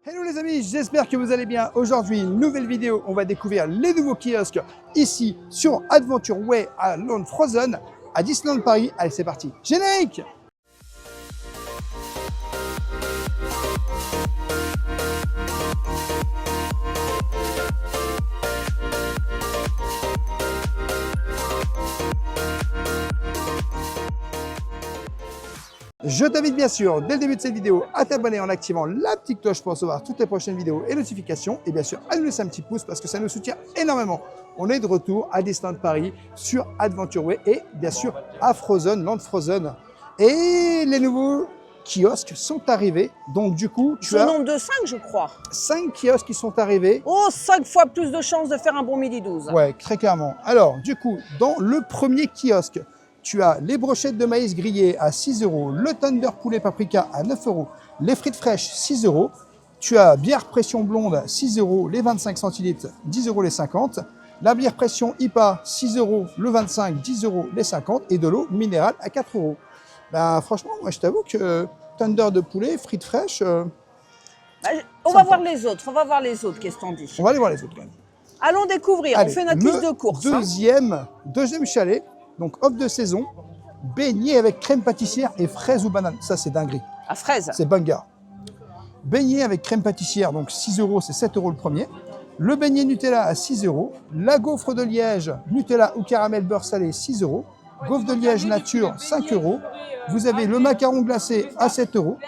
Hello les amis, j'espère que vous allez bien. Aujourd'hui, nouvelle vidéo, on va découvrir les nouveaux kiosques ici sur Adventure Way à Land Frozen à Disneyland Paris. Allez, c'est parti. Générique! Je t'invite bien sûr, dès le début de cette vidéo, à t'abonner en activant la petite cloche pour recevoir toutes les prochaines vidéos et notifications. Et bien sûr, à nous laisser un petit pouce parce que ça nous soutient énormément. On est de retour à Disneyland Paris sur Adventure Way et bien sûr à Frozen, Land Frozen. Et les nouveaux kiosques sont arrivés. Donc du coup, tu as... Au nombre de 5, je crois. 5 kiosques qui sont arrivés. Oh, 5 fois plus de chances de faire un bon midi 12. Ouais, très clairement. Alors, du coup, dans le premier kiosque, tu as les brochettes de maïs grillées à 6 €, le Thunder poulet paprika à 9 €, les frites fraîches 6 €, tu as bière pression blonde 6 €, les 25 centilitres 10 € les 50, la bière pression IPA 6 € le 25, 10 € les 50 et de l'eau minérale à 4 €. Ben, franchement, moi je t'avoue que Thunder de poulet, frites fraîches... On va voir les autres, qu'est-ce qu'on dit? On va aller voir les autres quand même. Allons découvrir, Allez, on fait notre liste de courses. Deuxième chalet, donc offre de saison, beignet avec crème pâtissière et fraises ou bananes. Ça, c'est dinguerie. À fraise. C'est banger. Beignet avec crème pâtissière, donc 6 €, c'est 7 € le premier. Le beignet Nutella à 6 €. La gaufre de Liège, Nutella ou caramel beurre salé, 6 €. Gaufre de Liège nature, 5 €. Vous avez le macaron glacé à 7 €.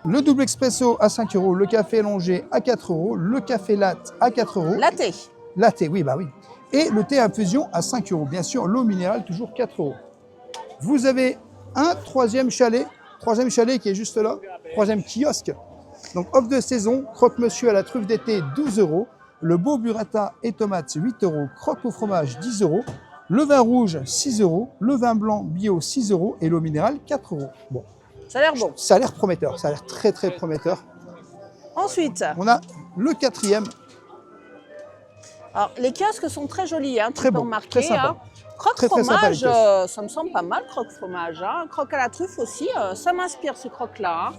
Le double expresso à 5 €. Le café allongé à 4 €. Le café latte à 4 €. Latte. Latte, oui, bah oui. Et le thé infusion à 5 €. Bien sûr, l'eau minérale, toujours 4 €. Vous avez un troisième chalet qui est juste là, troisième kiosque. Donc, offre de saison, croque-monsieur à la truffe d'été, 12 €. Le beau burrata et tomates, 8 €. Croque au fromage, 10 €. Le vin rouge, 6 €. Le vin blanc bio, 6 €. Et l'eau minérale, 4 €. Bon. Ça a l'air bon. Ça a l'air prometteur, ça a l'air très très prometteur. Ensuite, On a le quatrième. alors, les kiosques sont très jolis, hein, Très tu peux bon, remarquer. très sympa. Hein. Croque Très, très sympa, les fromage, kiosques. ça me semble pas mal, croque fromage. Hein. Croque à la truffe aussi, ça m'inspire ce croque-là. Hein.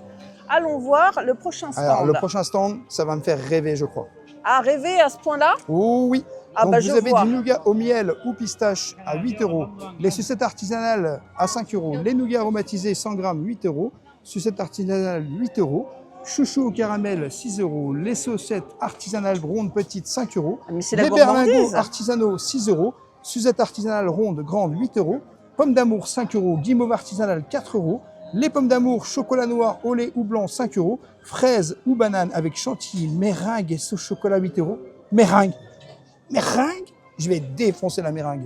Allons voir le prochain stand. Alors, le prochain stand, ça va me faire rêver, je crois. À rêver à ce point-là? Oh oui. Ah donc bah, vous je avez vois. du nougat au miel ou pistache à 8 €, les sucettes artisanales à 5 €, les nougats aromatisés 100 g 8 €, sucettes artisanales 8 €, chouchou au caramel 6 €, les saucettes artisanales rondes petites 5 €, Ah, mais c'est la les berlingots gourmandise. artisanaux 6 €, sucettes artisanales rondes grandes 8 €, pommes d'amour 5 €, guimauve artisanale 4 €, les pommes d'amour chocolat noir au lait ou blanc 5 €, fraises ou bananes avec chantilly, meringue et sauce chocolat 8 €. Meringue. Je vais défoncer la meringue.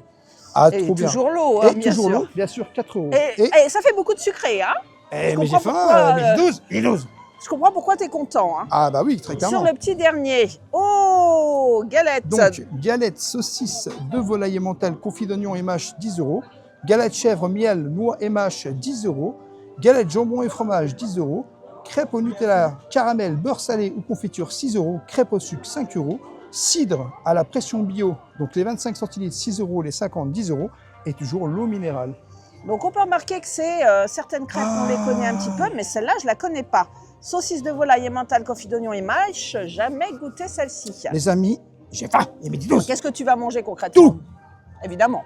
Ah, Et trop bien. toujours l'eau, Et hein, bien toujours sûr. l'eau, bien sûr, 4 €. Et ça fait beaucoup de sucré, hein? Mais comprends j'ai faim, pourquoi, mais 12, j'ai 12. Je comprends pourquoi tu es content. Hein. Ah bah oui, très clairement. Sur le petit dernier. Oh, galette. Donc, galette saucisse de volaille mentale, confit d'oignon et mâche, 10 €. Galette chèvre, miel, noix et mâche, 10 €. Galette jambon et fromage, 10 €. Crêpe au Nutella, caramel, beurre salé ou confiture, 6 €. Crêpe au sucre, 5 €. Cidre à la pression bio, donc les 25 centilitres, 6 €, les 50, 10 €. Et toujours l'eau minérale. Donc on peut remarquer que c'est certaines crêpes, on les connaît un petit peu, mais celle-là, je la connais pas. Saucisse de volaille et mentale, confit d'oignon et mâche, jamais goûté celle-ci. Les amis, j'ai faim, il est midi 12. Qu'est-ce que tu vas manger concrètement? Tout. Évidemment.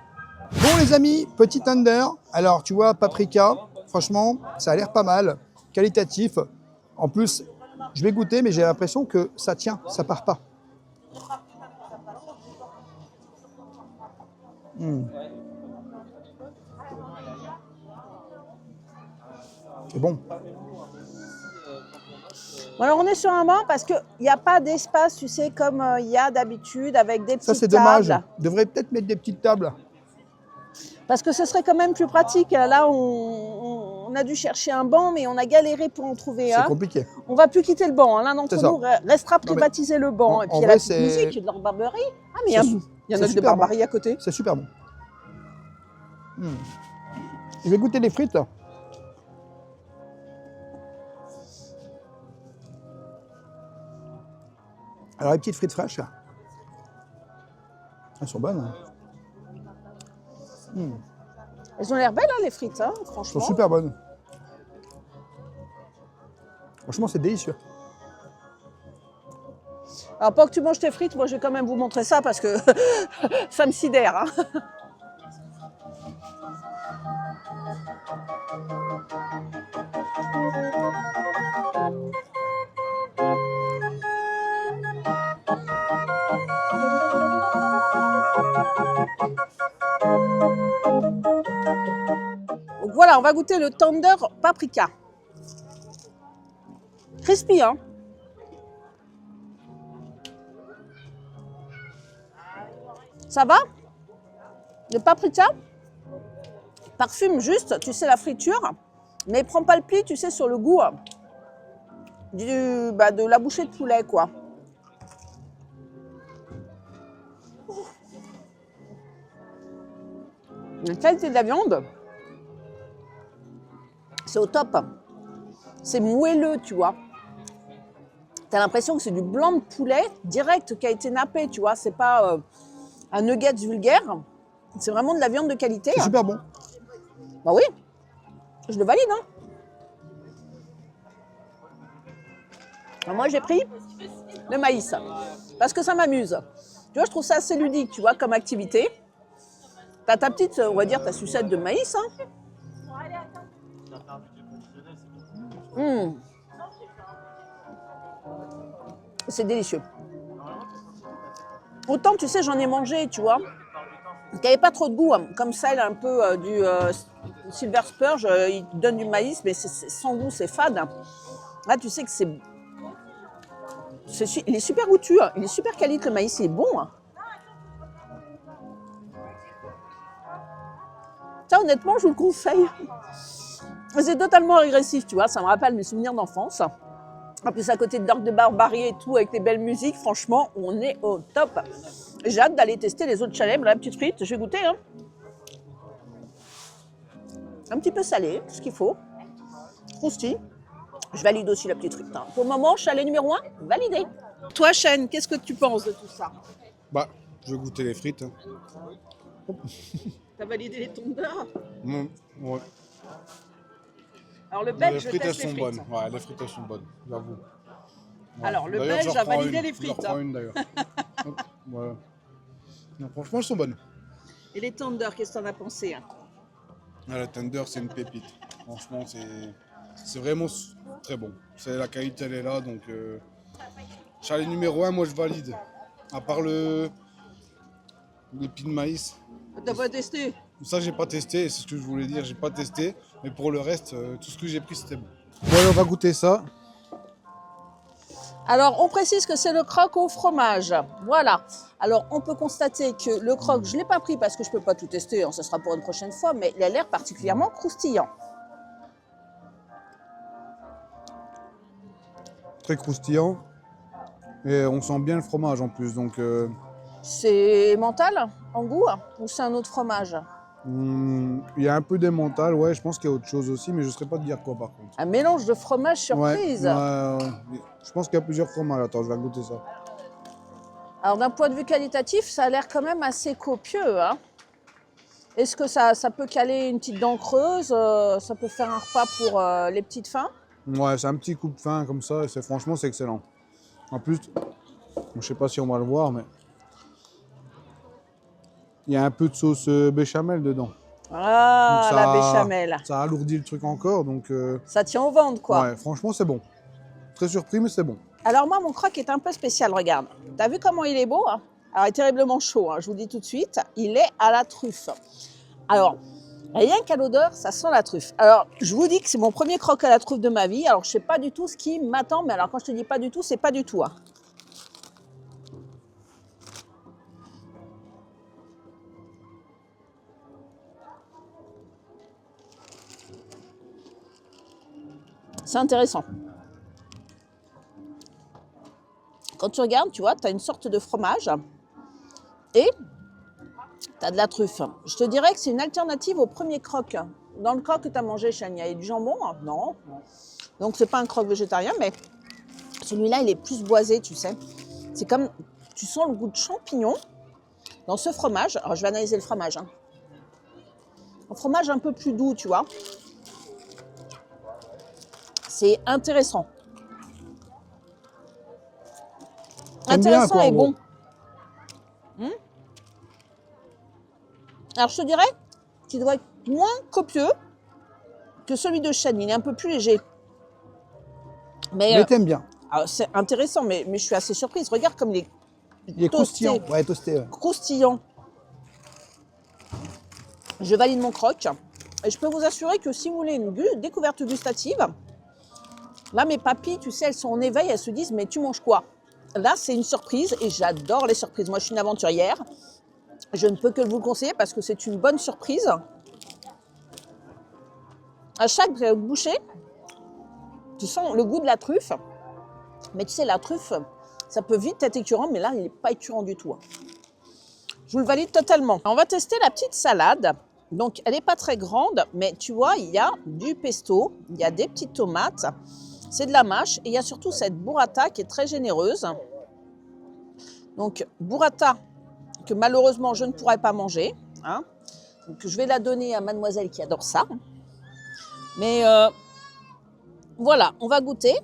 Bon les amis, petit Thunder. Alors tu vois, paprika, franchement, ça a l'air pas mal, qualitatif. En plus, je vais goûter, mais j'ai l'impression que ça tient, ça part pas. C'est bon. Bon, alors on est sur un banc parce qu'il n'y a pas d'espace, tu sais, comme il y a d'habitude avec des petites Ça c'est tables. dommage. Il devrait peut-être mettre des petites tables. Parce que ce serait quand même plus pratique. Là, on a dû chercher un banc, mais on a galéré pour en trouver un. C'est compliqué. On va plus quitter le banc. Hein. L'un d'entre C'est ça. nous restera Non, mais privatiser le banc. Et puis en il y a la vrai, petite c'est- musique de leur barberie. Ah, mais il y C'est a notre de super bon. barberie à côté. C'est super bon. Je vais goûter les frites. Alors les petites frites fraîches, elles sont bonnes. Elles ont l'air belles, hein, les frites, hein, Elles sont franchement. super bonnes. Franchement, c'est délicieux. Alors, pas que tu manges tes frites, moi je vais quand même vous montrer ça parce que ça me sidère. Hein. Donc voilà, on va goûter le tender paprika. Crispy, hein? Ça va? Le paprika parfume juste, tu sais, la friture, mais prend pas le pli, tu sais, sur le goût de la bouchée de poulet, quoi. La qualité de la viande, c'est au top. C'est moelleux, tu vois. Tu as l'impression que c'est du blanc de poulet direct qui a été nappé, tu vois. C'est pas un nugget vulgaire. C'est vraiment de la viande de qualité. C'est super bon. Bah oui, je le valide. Hein. Alors moi, j'ai pris le maïs parce que ça m'amuse. Tu vois, je trouve ça assez ludique, tu vois, comme activité. T'as ta petite, on va dire, ta sucette de maïs. Hein. C'est délicieux. Autant, tu sais, j'en ai mangé, tu vois, qui n'avait pas trop de goût, hein. Comme celle un peu du Silver Spurge, il donne du maïs, mais c'est sans goût, c'est fade. Là, tu sais que il est super goûtu, hein. Il est super quali, le maïs, il est bon. Hein. Ça, honnêtement, je vous le conseille. C'est totalement régressif, tu vois, ça me rappelle mes souvenirs d'enfance. En plus, à côté de Dork de Barbarie et tout, avec les belles musiques, franchement, on est au top. J'ai hâte d'aller tester les autres chalets. La petite frite, je vais goûter. Hein. Un petit peu salé, ce qu'il faut. Croustille. Je valide aussi la petite frite. Hein. Pour le moment, chalet numéro 1, validé. Toi, Chêne, qu'est-ce que tu penses de tout ça? Bah, je vais goûter les frites. Hein. T'as validé les tondeurs? Ouais. Alors, le belge, Les frites, je elles teste les sont frites. bonnes. Ouais, les frites, elles sont bonnes, j'avoue. Ouais. Alors, le D'ailleurs, belge j'en a reprends validé une. les frites. J'en reprends une d'ailleurs. Hop, voilà. Non, franchement, elles sont bonnes. Et les tenders, qu'est-ce que t'en as pensé? Hein? Ah, la tender, c'est une pépite. Franchement, c'est vraiment très bon. La qualité, elle est là. Donc, chalet numéro 1, moi, je valide. À part les pieds de maïs. T'as pas testé? Ça, j'ai pas testé. C'est ce que je voulais dire. J'ai pas testé. Mais pour le reste, tout ce que j'ai pris, c'était bon. Bon, allez, on va goûter ça. Alors, on précise que c'est le croque au fromage. Voilà. Alors, on peut constater que le croque, je ne l'ai pas pris parce que je ne peux pas tout tester, hein, ce sera pour une prochaine fois, mais il a l'air particulièrement croustillant. Très croustillant. Et on sent bien le fromage en plus. Donc, C'est mental en goût ou c'est un autre fromage? il y a un peu d'emmental, ouais, je pense qu'il y a autre chose aussi, mais je ne saurais pas te dire quoi par contre. Un mélange de fromage surprise. Ouais. Je pense qu'il y a plusieurs fromages. Attends, je vais goûter ça. Alors d'un point de vue qualitatif, ça a l'air quand même assez copieux. Hein. Est-ce que ça peut caler une petite dent creuse? Ça peut faire un repas pour les petites faims? Ouais, c'est un petit coup de faim comme ça, et franchement c'est excellent. En plus, je ne sais pas si on va le voir, mais il y a un peu de sauce béchamel dedans. Ah, Donc la béchamel. Ça alourdit le truc encore, donc... Ça tient au ventre, quoi. Ouais, franchement c'est bon. Très surpris, mais c'est bon. Alors moi, mon croque est un peu spécial, regarde. T'as vu comment il est beau hein? Alors, il est terriblement chaud, hein, je vous le dis tout de suite. Il est à la truffe. Alors, rien qu'à l'odeur, ça sent la truffe. Alors, je vous dis que c'est mon premier croque à la truffe de ma vie. Alors, je sais pas du tout ce qui m'attend, mais alors quand je te dis pas du tout, c'est pas du tout. Hein. C'est intéressant. Quand tu regardes, tu vois, tu as une sorte de fromage et tu as de la truffe. Je te dirais que c'est une alternative au premier croque. Dans le croque que tu as mangé, Chania, il y a du jambon? Non. Donc, c'est pas un croque végétarien, mais celui-là, il est plus boisé, tu sais. C'est comme, tu sens le goût de champignon dans ce fromage. Alors, je vais analyser le fromage. Hein. Un fromage un peu plus doux, tu vois. C'est intéressant. T'aimes bien, intéressant quoi, en et gros. bon. Alors je te dirais qu'il doit être moins copieux que celui de Chêne. Il est un peu plus léger. Mais t'aimes bien. Alors, c'est intéressant, mais je suis assez surprise. Regarde comme il est Il est toasté, croustillant. Ouais, toasté. Ouais. croustillant. Je valide mon croque. Et je peux vous assurer que si vous voulez une découverte gustative, là, mes papilles, tu sais, elles sont en éveil, elles se disent, mais tu manges quoi? Là, c'est une surprise et j'adore les surprises. Moi, je suis une aventurière. Je ne peux que vous le conseiller parce que c'est une bonne surprise. À chaque bouchée, tu sens le goût de la truffe. Mais tu sais, la truffe, ça peut vite être écœurant, mais là, il n'est pas écœurant du tout. Je vous le valide totalement. On va tester la petite salade. Donc, elle n'est pas très grande, mais tu vois, il y a du pesto, il y a des petites tomates, c'est de la mâche, et il y a surtout cette burrata qui est très généreuse. Donc, burrata que malheureusement, je ne pourrais pas manger. Hein. Donc, je vais la donner à mademoiselle qui adore ça. Mais voilà, on va goûter.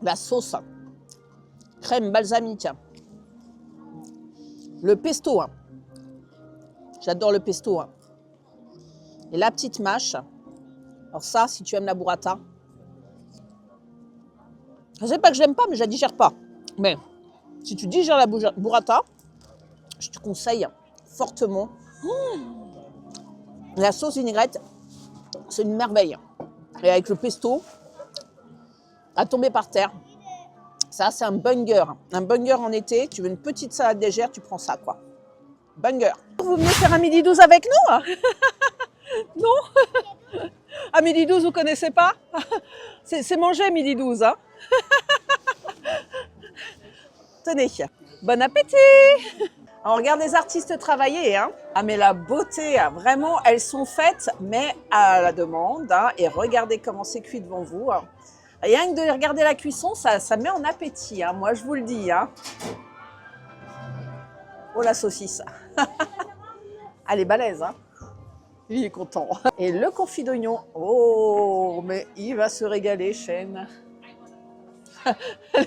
La sauce, crème balsamique, le pesto, hein. J'adore le pesto, hein. Et la petite mâche. Alors ça, si tu aimes la burrata, je ne sais pas que je l'aime pas, mais je la digère pas. Mais si tu digères la burrata, je te conseille fortement. La sauce vinaigrette, c'est une merveille. Et avec le pesto, à tomber par terre. Ça, c'est un banger. Un banger en été, tu veux une petite salade légère, tu prends ça, quoi. Banger. Vous venez faire un midi 12 avec nous, hein? Non? À midi 12, vous connaissez pas? C'est manger midi 12, hein? Tenez, bon appétit! On regarde les artistes travailler, hein? Ah, mais la beauté, hein, vraiment, elles sont faites, mais à la demande, hein? Et regardez comment c'est cuit devant vous, hein. Rien que de regarder la cuisson, ça met en appétit, hein, moi je vous le dis. Hein. Oh la saucisse. Elle est balèze, hein. Il est content. Et le confit d'oignon. Oh, mais il va se régaler, Chêne.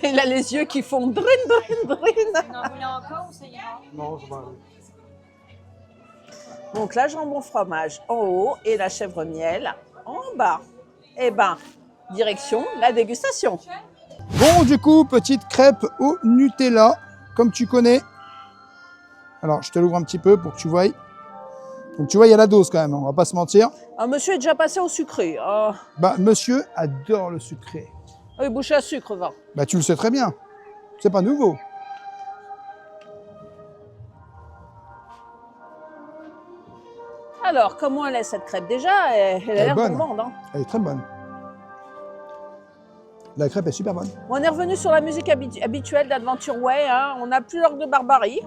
Il a les yeux qui font drin, drin, drin. Non, vous voulez encore ou ça ira? Non, ça va. Donc la jambon fromage en haut et la chèvre miel en bas. Eh ben, direction la dégustation. Bon, du coup, petite crêpe au Nutella, comme tu connais. Alors, je te l'ouvre un petit peu pour que tu voies. Donc, tu vois, il y a la dose quand même, on va pas se mentir. Un monsieur est déjà passé au sucré. Bah, monsieur adore le sucré. Oui, bouché à sucre, va. Bah, tu le sais très bien. C'est pas nouveau. Alors, comment elle est cette crêpe? Déjà, elle a l'air bonne. gourmande. Hein. Elle est très bonne. La crêpe est super bonne. On est revenu sur la musique habituelle d'Adventure Way. Hein. On n'a plus l'orgue de barbarie.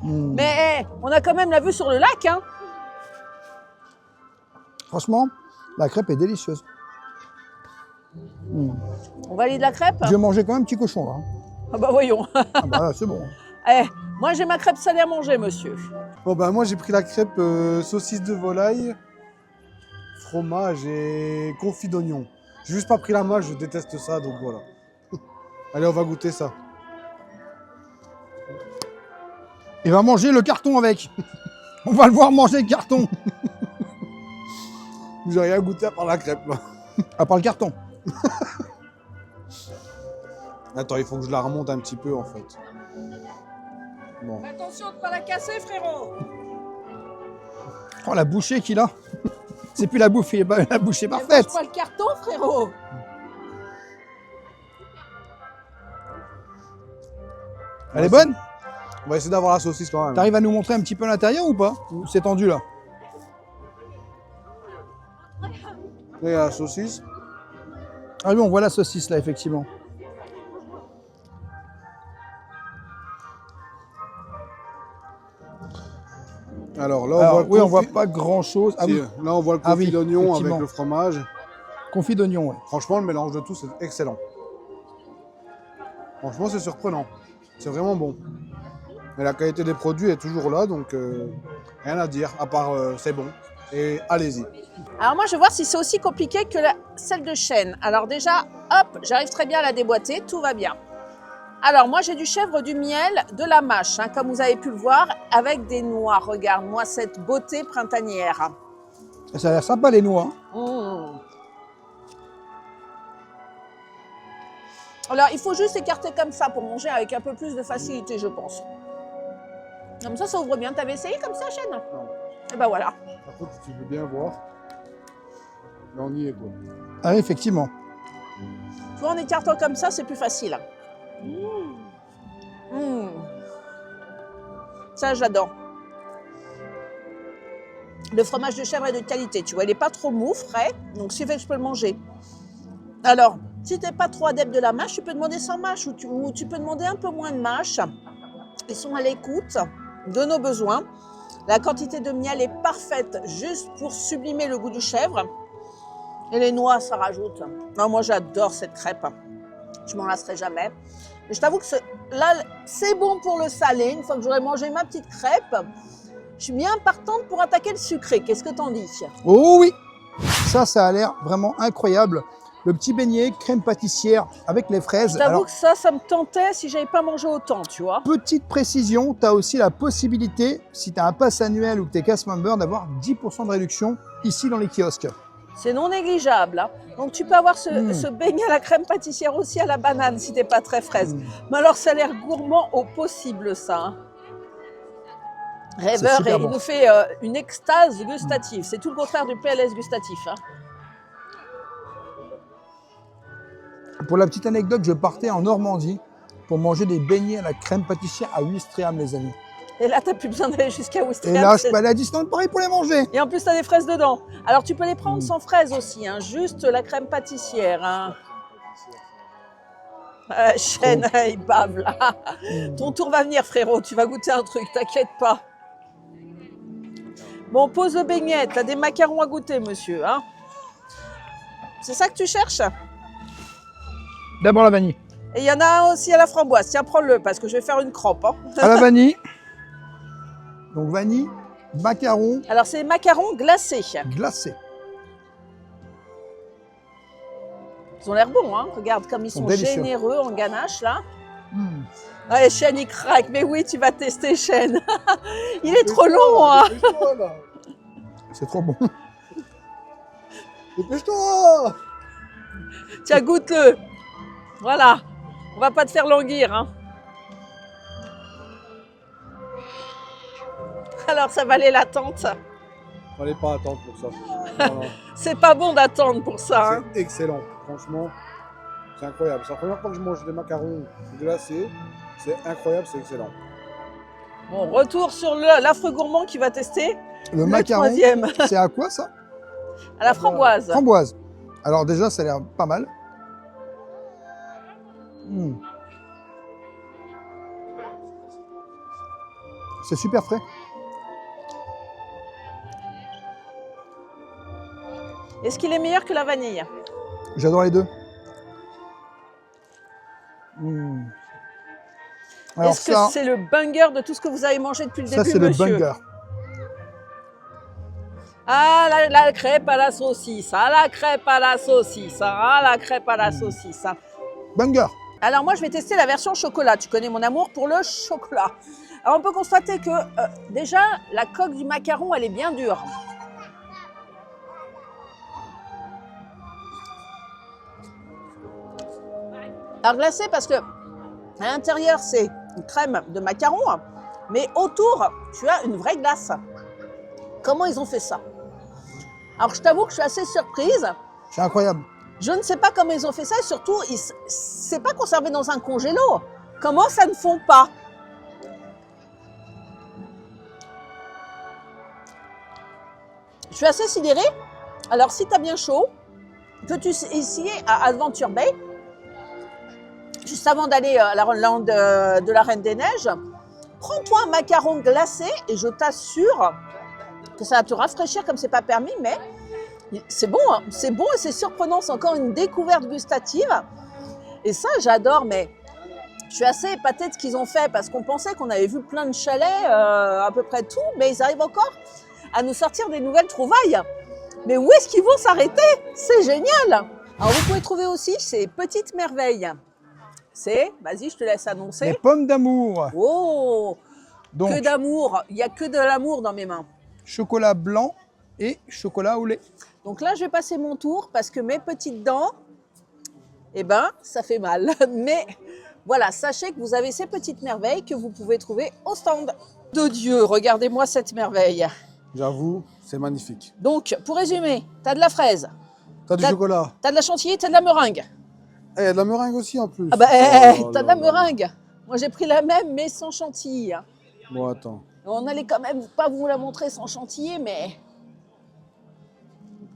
Mais on a quand même la vue sur le lac. Hein. Franchement, la crêpe est délicieuse. On valide la crêpe? Je vais manger quand même un petit cochon là. Ah bah voyons. Ah bah là, c'est bon. Moi j'ai ma crêpe salée à manger, monsieur. Bon, bah, moi, j'ai pris la crêpe saucisse de volaille, fromage et confit d'oignon. J'ai juste pas pris la mâche, je déteste ça, donc voilà. Allez, on va goûter ça. Il va manger le carton avec. On va le voir manger le carton. J'ai rien goûté à part la crêpe, là. À part le carton. Attends, il faut que je la remonte un petit peu, en fait. Bon. Attention de ne pas la casser, frérot. Oh, la bouchée qu'il a. C'est plus la bouchée, la bouchée parfaite. Mange pas le carton, frérot. Elle est bonne? On va essayer d'avoir la saucisse quand même. T'arrives à nous montrer un petit peu l'intérieur ou pas? Ou c'est tendu là? Là, il y a la saucisse. Ah oui, on voit la saucisse là, effectivement. Alors là, Alors, oui, on confit- voit pas grand chose. Ah Si, oui, là, on voit le Ah confit oui, d'oignon effectivement. avec le fromage. confit d'oignon, ouais. Franchement, le mélange de tout, c'est excellent. Franchement, c'est surprenant. C'est vraiment bon. Mais la qualité des produits est toujours là, donc rien à dire. À part, c'est bon. Et allez-y. Alors moi, je vais voir si c'est aussi compliqué que celle de chêne. Alors déjà, hop, j'arrive très bien à la déboîter, tout va bien. Alors moi, j'ai du chèvre, du miel, de la mâche, hein, comme vous avez pu le voir, avec des noix. Regarde-moi cette beauté printanière. Ça a l'air sympa les noix. Hein. Mmh. Alors, il faut juste écarter comme ça pour manger avec un peu plus de facilité, je pense. Comme ça ouvre bien. T'avais essayé comme ça, chêne? Non. Et ben voilà. Par contre, si tu veux bien voir, là on y est quoi. Ah, effectivement. Tu vois, en écartant comme ça, c'est plus facile. Mmh. Ça, j'adore. Le fromage de chèvre est de qualité, tu vois. Il n'est pas trop mou, frais, donc ce qui fait que je peux le manger. Alors, si tu n'es pas trop adepte de la mâche, tu peux demander sans mâche ou tu peux demander un peu moins de mâche. Ils sont à l'écoute de nos besoins. La quantité de miel est parfaite, juste pour sublimer le goût du chèvre. Et les noix, ça rajoute. Non, moi, j'adore cette crêpe. Je m'en lasserai jamais. Mais je t'avoue que là, c'est bon pour le salé. Une fois que j'aurai mangé ma petite crêpe, je suis bien partante pour attaquer le sucré. Qu'est-ce que t'en dis? Oh oui, ça a l'air vraiment incroyable. Le petit beignet, crème pâtissière avec les fraises. Je t'avoue Alors, que ça me tentait si j'avais pas mangé autant, tu vois. petite précision, tu as aussi la possibilité, si tu as un pass annuel ou que tu es casse member, d'avoir 10% de réduction ici dans les kiosques. C'est non négligeable. Hein. Donc tu peux avoir ce beignet à la crème pâtissière aussi à la banane si t'es pas très fraise. Mais alors ça a l'air gourmand au possible ça. Hein. Rêveur, super il bon. nous fait une extase gustative. C'est tout le contraire du PLS gustatif. Hein. Pour la petite anecdote, je partais en Normandie pour manger des beignets à la crème pâtissière à Ouistreham, les amis. Et là, t'as plus besoin d'aller jusqu'à Et Ouistreham. là, je peux aller à distance pareil pour les manger. Et en plus, t'as des fraises dedans. Alors, tu peux les prendre sans fraises aussi, hein, juste la crème pâtissière. Hein. Chêne, il bave là. Ton tour va venir, frérot. Tu vas goûter un truc, t'inquiète pas. Bon, pose le beignet. T'as des macarons à goûter, monsieur. Hein. C'est ça que tu cherches? D'abord la vanille. Et il y en a un aussi à la framboise. Tiens, prends-le, parce que je vais faire une crampe. Hein. À la vanille. Donc vanille, macarons Alors, c'est des macarons glacés. glacés. Ils ont l'air bons, hein. Regarde comme ils sont délicieux. généreux en ganache, là. Ouais, Chêne, il craque. Mais oui, tu vas tester, Chêne. Il est trop long, hein. Dépêche-toi, là. C'est trop bon. Dépêche-toi. Tiens, goûte-le. Voilà. On va pas te faire languir, hein. Alors, ça valait l'attente. Fallait pas attendre pour ça. Non, non. C'est pas bon d'attendre pour ça, hein. C'est excellent. Franchement, c'est incroyable. C'est la première fois que je mange des macarons glacés. C'est incroyable, c'est excellent. Bon, retour sur l'affreux gourmand qui va tester Le le macaron, troisième. c'est à quoi ça? À la framboise. Framboise. Alors déjà, ça a l'air pas mal. C'est super frais. Est-ce qu'il est meilleur que la vanille? J'adore les deux. Alors Est-ce que c'est le banger de tout ce que vous avez mangé depuis le ça début, c'est le monsieur? banger. Ah, la crêpe à la saucisse, ah, la crêpe à la saucisse, ah, la crêpe à la saucisse. Ah. Banger. Alors moi, je vais tester la version chocolat. Tu connais mon amour pour le chocolat. Alors on peut constater que déjà, la coque du macaron, elle est bien dure. Alors glacé parce que à l'intérieur, c'est une crème de macaron, mais autour, tu as une vraie glace. Comment ils ont fait ça? Alors je t'avoue que je suis assez surprise. C'est incroyable. Je ne sais pas comment ils ont fait ça et surtout, c'est pas conservé dans un congélo. Comment ça ne fond pas? Je suis assez sidérée. Alors, si tu as bien chaud, peux-tu essayer à Adventure Bay, juste avant d'aller à la lande de la Reine des Neiges, prends-toi un macaron glacé et je t'assure que ça va te rafraîchir comme c'est pas permis, mais c'est bon, hein. C'est bon et c'est surprenant, c'est encore une découverte gustative. Et ça, j'adore, mais je suis assez épatée de ce qu'ils ont fait parce qu'on pensait qu'on avait vu plein de chalets, à peu près tout, mais ils arrivent encore à nous sortir des nouvelles trouvailles. Mais où est-ce qu'ils vont s'arrêter? C'est génial! Alors, vous pouvez trouver aussi ces petites merveilles. C'est, vas-y, je te laisse Les annoncer. pommes d'amour. Oh! Donc, Que d'amour! Il n'y a que de l'amour dans mes mains. chocolat blanc et chocolat au lait. Donc là, je vais passer mon tour parce que mes petites dents, eh ben, ça fait mal. Mais voilà, sachez que vous avez ces petites merveilles que vous pouvez trouver au stand. De Dieu, regardez-moi cette merveille. J'avoue, c'est magnifique. Donc, pour résumer, tu as de la fraise, T'as du T'as- chocolat. tu as de la chantilly, tu as de la meringue. Il y a de la meringue aussi en plus. Ah bah, Oh là tu as de là la là. meringue. Moi, j'ai pris la même, mais sans chantilly. Bon, attends. On allait quand même pas vous la montrer sans chantilly, mais...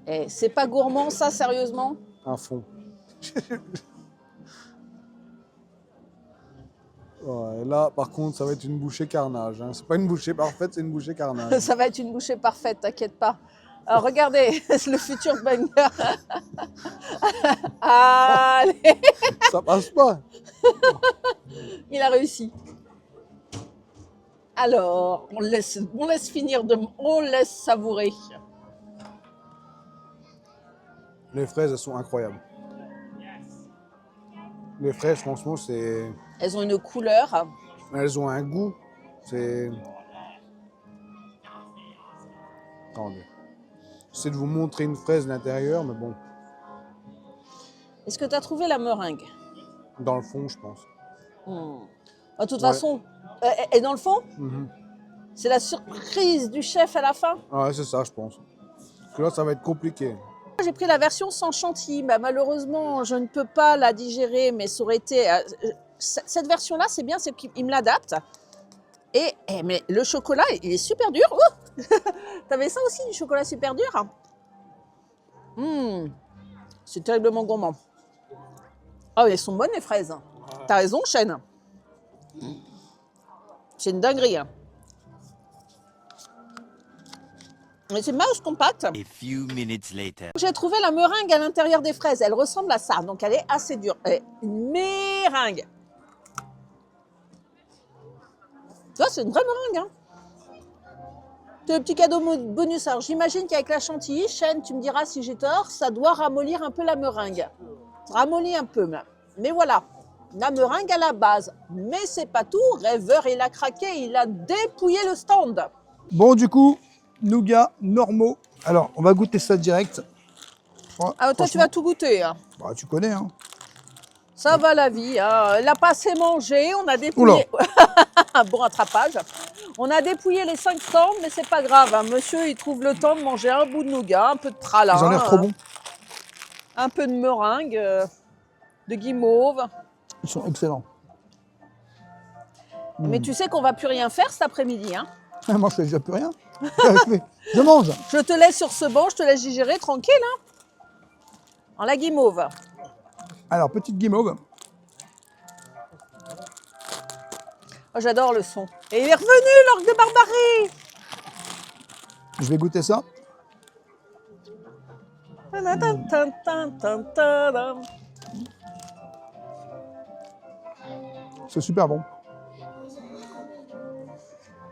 Eh, c'est pas gourmand, ça, sérieusement? À fond. Ouais, là, par contre, ça va être une bouchée carnage. Hein. C'est pas une bouchée parfaite, c'est une bouchée carnage. Ça va être une bouchée parfaite, t'inquiète pas. Alors, regardez, le futur banger. Allez, Ça passe pas. il a réussi. Alors, on laisse finir on laisse savourer. Les fraises, elles sont incroyables. Les fraises, franchement, c'est... Elles ont une couleur. Elles ont un goût. C'est... Attendez. J'essaie de vous montrer une fraise de l'intérieur, mais bon, Est-ce que tu as trouvé la meringue? dans le fond, je pense. De toute Ouais. façon, et dans le fond, Mhm. c'est la surprise du chef à la fin. Ouais, c'est ça, je pense. Parce que là, ça va être compliqué. J'ai pris la version sans chantilly. Bah, malheureusement, je ne peux pas la digérer, mais ça aurait été... cette version-là, c'est bien, c'est qu'il me l'adapte. Mais le chocolat, il est super dur. Oh T'avais ça aussi, du chocolat super dur? C'est terriblement gourmand. Ah, elles sont bonnes, les fraises. T'as raison, Chêne. C'est une dinguerie. Mais c'est mouse compact. A few minutes later. J'ai trouvé la meringue à l'intérieur des fraises. Elle ressemble à ça, donc elle est assez dure. Elle est une meringue. Ça, c'est une vraie meringue. C'est le petit cadeau bonus. Alors, j'imagine qu'avec la chantilly, Chêne, tu me diras si j'ai tort, ça doit ramollir un peu la meringue. Ramollit un peu, mais voilà. La meringue à la base. Mais c'est pas tout. Rêveur, il a craqué. Il a dépouillé le stand. Bon, du coup, nougats normaux. Alors, on va goûter ça direct. Ah, toi, tu vas tout goûter. Hein. Bah, tu connais, hein. Ça va la vie. Hein. Elle n'a pas assez mangé. On a dépouillé. Un bon rattrapage. On a dépouillé les 5 stands, mais c'est pas grave. Hein. Monsieur, il trouve le temps de manger un bout de nougat, un peu de pralin. Ils ont l'air trop bons. Un peu de meringue, de guimauve. Ils sont excellents. Mais tu sais qu'on va plus rien faire cet après-midi. Hein. Moi, je fais déjà plus rien. Je mange. Je te laisse sur ce banc, je te laisse digérer tranquille. Hein. En la guimauve. Alors, petite guimauve. Oh, j'adore le son. Et il est revenu, l'orgue de Barbarie. Je vais goûter ça. C'est super bon.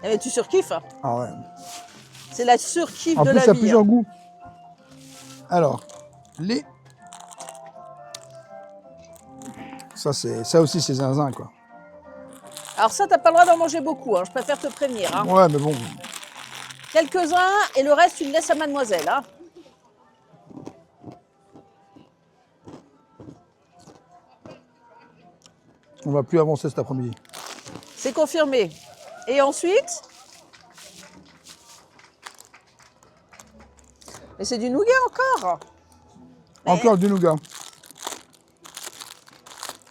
Eh, tu surkiffes. Ah ouais. C'est la surkiffe En de plus, la il y a vie. plusieurs goûts. Alors, les... Ça aussi, c'est zinzin, quoi. Alors ça, t'as pas le droit d'en manger beaucoup. Hein. Je préfère te prévenir. Hein. Ouais, mais bon. Quelques-uns et le reste, tu le laisses à mademoiselle. Hein. On va plus avancer cet après-midi. C'est confirmé. Et ensuite, mais c'est du nougat encore. Mais- Encore du nougat.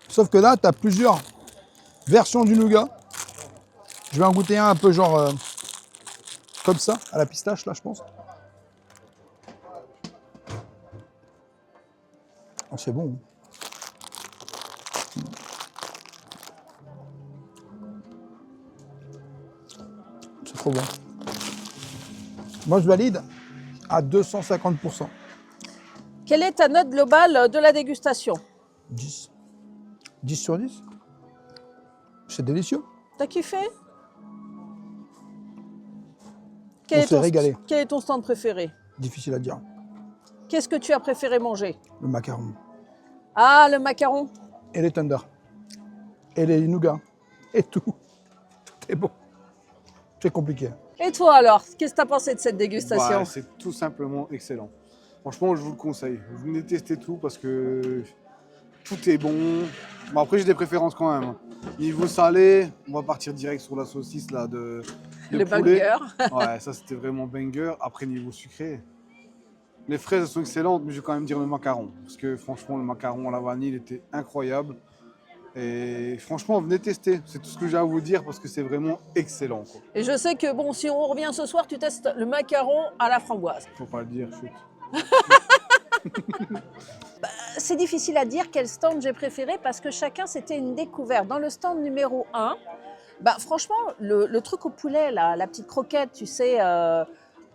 Sauf que là, tu as plusieurs versions du nougat. Je vais en goûter un peu genre comme ça, à la pistache, là, je pense. Oh, c'est bon. C'est trop bon. Moi, je valide à 250%. Quelle est ta note globale de la dégustation? 10. 10 sur 10. C'est délicieux. T'as kiffé? On s'est régalé. Quel est ton stand préféré? Difficile à dire. Qu'est-ce que tu as préféré manger? Le macaron. Ah, le macaron. Et les tenders. Et les nougats. Et tout. C'est bon. C'est compliqué. Et toi alors, qu'est-ce que tu as pensé de cette dégustation? Bah, c'est tout simplement excellent. Franchement, je vous le conseille. Vous venez tester tout parce que tout est bon. Bon, après, j'ai des préférences quand même. Niveau salé, on va partir direct sur la saucisse là, de Le poulet. banger. Ouais, ça c'était vraiment banger. Après, niveau sucré, les fraises elles sont excellentes, mais je vais quand même dire le macaron. Parce que franchement, le macaron à la vanille, il était incroyable. Et franchement, venez tester. C'est tout ce que j'ai à vous dire parce que c'est vraiment excellent, quoi. Et je sais que bon, si on revient ce soir, tu testes le macaron à la framboise. Faut pas le dire, chut. C'est difficile à dire quel stand j'ai préféré parce que chacun c'était une découverte. Dans le stand numéro 1, bah, franchement, le truc au poulet, la petite croquette, tu sais,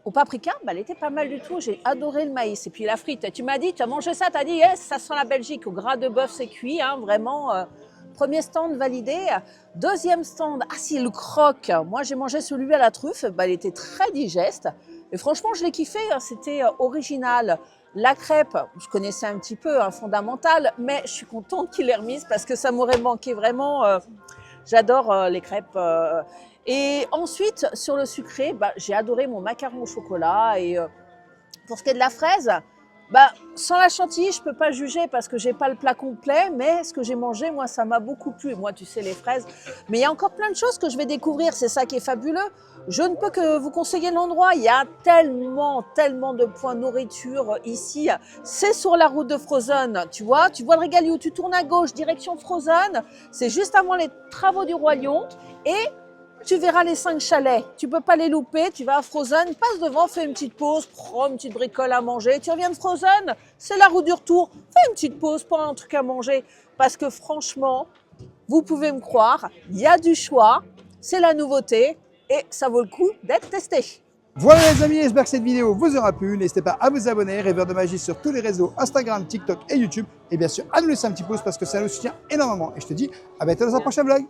au paprika, bah, elle était pas mal du tout. J'ai adoré le maïs. Et puis la frite, tu m'as dit, tu as mangé ça, tu as dit, yes, ça sent la Belgique. Au gras de bœuf, c'est cuit, hein, vraiment. Premier stand validé. Deuxième stand, ah si, le croque. Moi, j'ai mangé celui à la truffe, bah, il était très digeste. Et franchement, je l'ai kiffé, hein, c'était original. La crêpe, je connaissais un petit peu, fondamental, mais je suis contente qu'il l'ait remise parce que ça m'aurait manqué vraiment. J'adore les crêpes. Et ensuite, sur le sucré, bah, j'ai adoré mon macaron au chocolat. Et pour ce qui est de la fraise, bah, sans la chantilly, je ne peux pas juger parce que je n'ai pas le plat complet, mais ce que j'ai mangé, moi, ça m'a beaucoup plu. Moi, tu sais, les fraises. Mais il y a encore plein de choses que je vais découvrir, c'est ça qui est fabuleux. Je ne peux que vous conseiller l'endroit. Il y a tellement de points nourriture ici. C'est sur la route de Frozen, tu vois le Régalio, tu tournes à gauche, direction Frozen. C'est juste avant les travaux du Roi Lion. Et tu verras les 5 chalets. Tu peux pas les louper. Tu vas à Frozen, passe devant, fais une petite pause, prends une petite bricole à manger. Tu reviens de Frozen, c'est la route du retour. Fais une petite pause, prends un truc à manger. Parce que franchement, vous pouvez me croire, il y a du choix. C'est la nouveauté. Et ça vaut le coup d'être testé. Voilà les amis, j'espère que cette vidéo vous aura plu. N'hésitez pas à vous abonner, Rêveur de Magie sur tous les réseaux, Instagram, TikTok et YouTube. Et bien sûr, à nous laisser un petit pouce parce que ça nous soutient énormément. Et je te dis à bientôt dans un prochain vlog.